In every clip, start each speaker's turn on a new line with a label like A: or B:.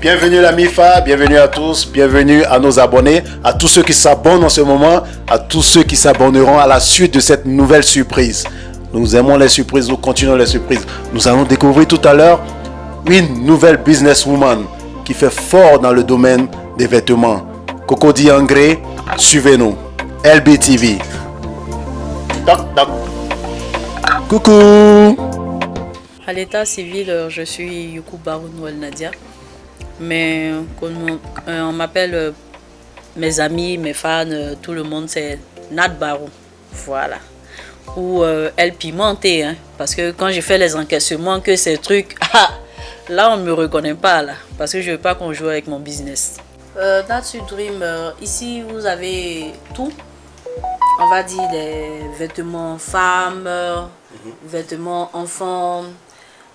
A: Bienvenue la MIFA, bienvenue à tous, bienvenue à nos abonnés, à tous ceux qui s'abonnent en ce moment, à tous ceux qui s'abonneront à la suite de cette nouvelle surprise. Nous aimons les surprises, nous continuons les surprises. Nous allons découvrir tout à l'heure une nouvelle businesswoman qui fait fort dans le domaine des vêtements. Cocody Angré, suivez-nous. LBTV. Toc, toc. Coucou.
B: À l'état civil, je suis Youkou Barou Noël Nadia. Mais on m'appelle, mes amis, mes fans, tout le monde, c'est Nat Barou. Voilà. Ou Elle Pimenté, hein, parce que quand j'ai fait les encaissements, que ces trucs, là on ne me reconnaît pas, là, parce que je ne veux pas qu'on joue avec mon business. That's Your Dream, ici vous avez tout. On va dire des vêtements femmes, vêtements enfants,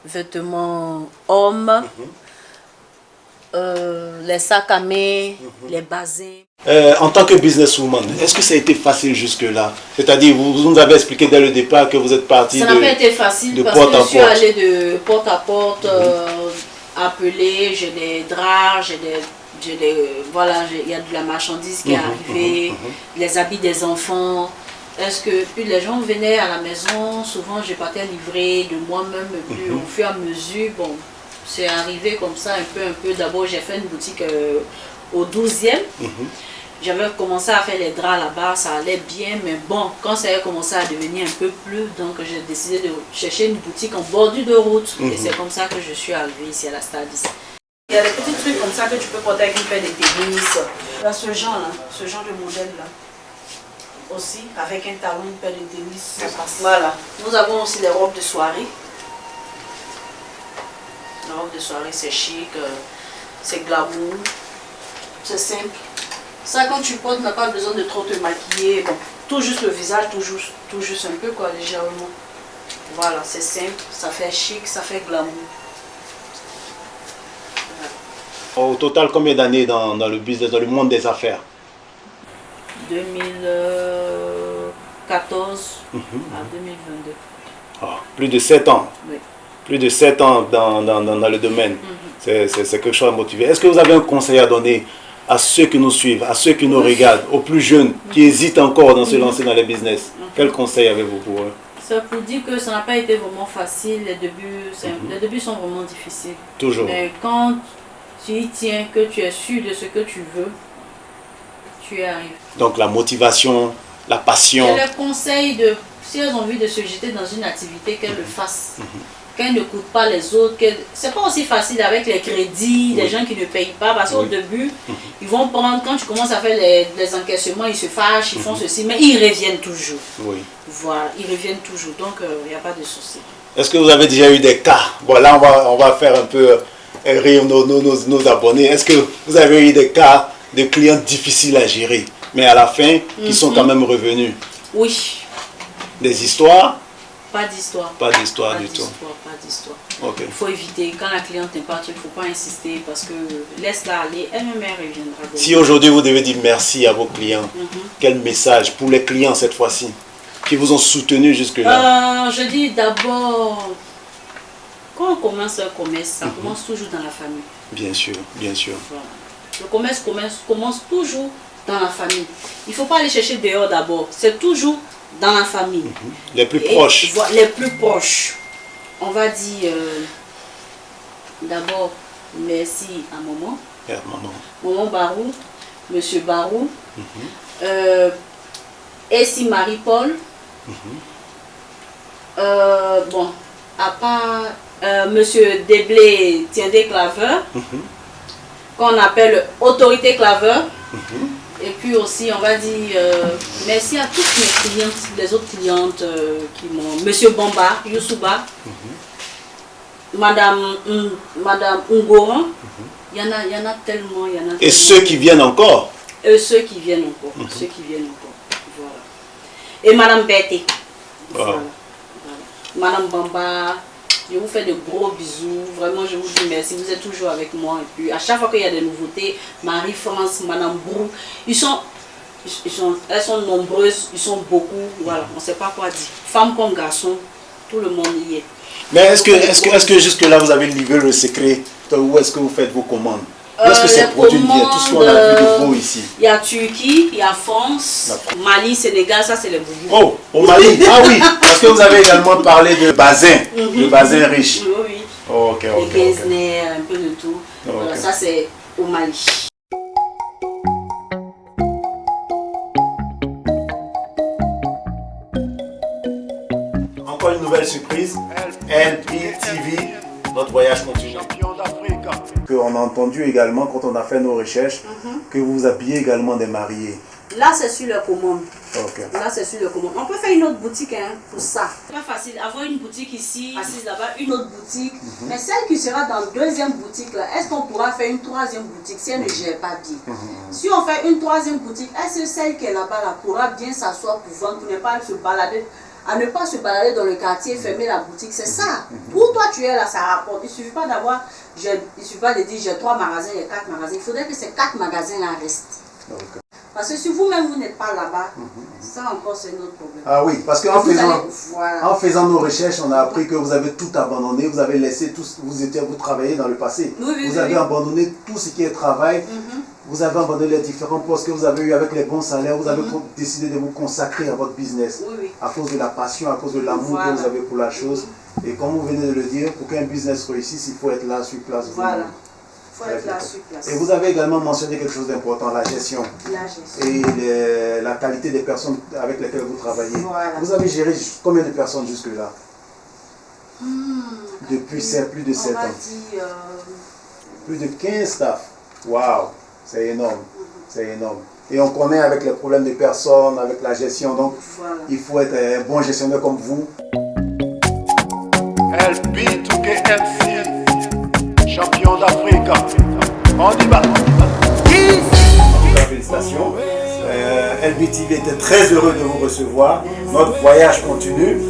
B: vêtements hommes, les sacs à main, les bazins.
A: En tant que businesswoman, est-ce que ça a été facile jusque-là? C'est-à-dire, vous nous avez expliqué dès le départ que vous êtes parti de
B: porte à porte. Ça n'a pas été facile parce que je suis allée de porte à porte, appeler, j'ai des draps, voilà, il y a de la marchandise qui est arrivée, les habits des enfants. Est-ce que puis les gens venaient à la maison, souvent je partais livrer de moi-même, et puis au fur et à mesure, bon, c'est arrivé comme ça un peu. D'abord j'ai fait une boutique au 12e. J'avais commencé à faire les draps là-bas, ça allait bien, mais bon, quand ça a commencé à devenir un peu plus, donc j'ai décidé de chercher une boutique en bordure de route. Et c'est comme ça que je suis arrivée ici à la Stadis. Il y a des petits trucs comme ça que tu peux porter avec une paire de tennis. Là, ce genre de modèle-là. Aussi, avec un talon, une paire de tennis, ça passe. Voilà. Nous avons aussi les robes de soirée. La robe de soirée, c'est chic, c'est glamour, c'est simple. Ça, quand tu portes, tu n'as pas besoin de trop te maquiller. Bon, tout juste le visage, tout juste un peu, quoi, légèrement. Voilà, c'est simple, ça fait chic, ça fait glamour.
A: Au total, combien d'années dans le business, dans le monde des affaires?
B: 2014 à 2022.
A: Ah, plus de 7 ans.
B: Oui.
A: Plus de 7 ans dans le domaine. C'est quelque chose à motiver. Est-ce que vous avez un conseil à donner à ceux qui nous suivent, à ceux qui nous regardent, aux plus jeunes qui hésitent encore dans se lancer dans les business? Quel conseil avez-vous pour eux?
B: C'est pour dire que ça n'a pas été vraiment facile. Les débuts sont vraiment difficiles.
A: Toujours.
B: Mais quand tu y tiens, que tu es sûr de ce que tu veux, tu y arrives.
A: Donc la motivation, la passion.
B: Je les conseille de, si elles ont envie de se jeter dans une activité, qu'elles le fassent. Qu'elles ne coûtent pas les autres. C'est pas aussi facile avec les crédits, les gens qui ne payent pas. Parce qu'au début, ils vont prendre, quand tu commences à faire les encaissements, ils se fâchent, ils font ceci, mais ils reviennent toujours. Oui. Voilà, ils reviennent toujours. Donc, il n'y a pas de souci. Est-ce que vous avez déjà eu des cas?
A: Bon, là, on va faire un peu rire nos abonnés. Est-ce que vous avez eu des cas de clients difficiles à gérer, mais à la fin, qui sont quand même revenus? Oui. Des histoires?
B: Pas d'histoire.
A: Pas d'histoire du tout.
B: Pas d'histoire.
A: Okay.
B: Il faut éviter, quand la cliente est partie, il ne faut pas insister parce que laisse-la aller, elle-même reviendra.
A: Si aujourd'hui vous devez dire merci à vos clients, quel message pour les clients cette fois-ci, qui vous ont soutenu jusque-là?
B: Je dis d'abord, quand on commence un commerce, ça commence toujours dans la famille.
A: Bien sûr, bien sûr.
B: Voilà. Le commerce commence toujours dans la famille. Il ne faut pas aller chercher dehors d'abord, c'est toujours dans la famille.
A: Les plus proches.
B: Les plus proches. On va dire d'abord merci à maman.
A: Yeah, maman.
B: Maman Barou, monsieur Barou. Essie Marie-Paul. Bon, à part monsieur Deblé Tiendé Claveur, qu'on appelle autorité Claveur. Et puis aussi, on va dire merci à toutes mes clientes, les autres clientes qui m'ont... Monsieur Bomba, Youssouba, Madame Ungoran, il y en a tellement,
A: Et ceux qui viennent encore?
B: Ceux qui viennent encore, voilà. Et Madame Betty. Voilà. Madame Bamba, je vous fais de gros bisous. Vraiment, je vous dis merci. Vous êtes toujours avec moi. Et puis, à chaque fois qu'il y a des nouveautés, Marie-France, Madame Brou, elles sont nombreuses, ils sont beaucoup. Voilà, on ne sait pas quoi dire. Femmes comme garçons, tout le monde y est.
A: Mais est-ce que jusque-là, vous avez livré le secret? Où est-ce que vous faites vos commandes? Où est-ce que c'est produit bien? Tout ce qu'on a vu de beau ici.
B: Il y a Turquie, il y a France, Mali, Sénégal, ça c'est les boubous.
A: Oh, au Mali. Ah oui, parce que vous avez également parlé de basin, de basin riche.
B: Oui, oui.
A: Oh, ok, ok.
B: Les Guesnay, un peu de tout.
A: Oh,
B: Voilà,
A: okay.
B: ça c'est au Mali.
A: Encore une nouvelle surprise. LBTV, notre voyage continue. On a entendu également quand on a fait nos recherches que vous vous habillez également des mariés.
B: Là c'est sur le commande.
A: Okay.
B: Là c'est sur le commande. On peut faire une autre boutique pour ça. C'est pas facile. Avoir une boutique ici, assise là-bas, une autre boutique. Mais celle qui sera dans la deuxième boutique là, est-ce qu'on pourra faire une troisième boutique si elle ne gère pas bien? Si on fait une troisième boutique, est-ce que celle qui est là-bas là, pourra bien s'asseoir pour vendre, pour ne pas se balader? À ne pas se balader dans le quartier, fermer la boutique, c'est ça. Pour toi, tu es là, ça rapporte. Il ne suffit pas d'avoir, il suffit pas de dire j'ai 3 magasins, il y a 4 magasins. Il faudrait que ces 4 magasins-là restent. Okay. Parce que si vous-même, vous n'êtes pas là-bas, ça encore c'est notre problème.
A: Ah oui, parce qu'en faisant nos recherches, on a appris que vous avez tout abandonné, vous avez laissé tout, vous travaillez dans le passé. Oui, vous avez abandonné tout ce qui est travail. Vous avez abandonné les différents postes que vous avez eu avec les bons salaires, vous avez décidé de vous consacrer à votre business à cause de la passion, à cause de l'amour que vous avez pour la chose. Et comme vous venez de le dire, pour qu'un business réussisse, il faut être là sur place.
B: Voilà, il faut être là sur place.
A: Et vous avez également mentionné quelque chose d'important, la gestion. La gestion. Et la qualité des personnes avec lesquelles vous travaillez. Voilà. Vous avez géré combien de personnes jusque-là? Depuis plus de 7 ans. Plus de 15 staff. Waouh! C'est énorme, c'est énorme. Et on connaît avec les problèmes de personnes, avec la gestion, donc il faut être un bon gestionnaire comme vous.
C: LB2KMC, champion d'Afrique. On y va.
A: Félicitations. LBTV était très heureux de vous recevoir. Notre voyage continue.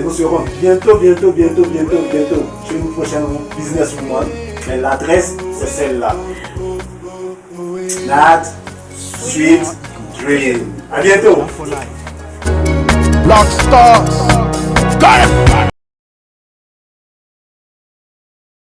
A: Nous serons bientôt sur une prochaine businesswoman. Mais l'adresse, c'est celle-là. Nat Sweet Dream. À bientôt.
C: Black Stars. Got it.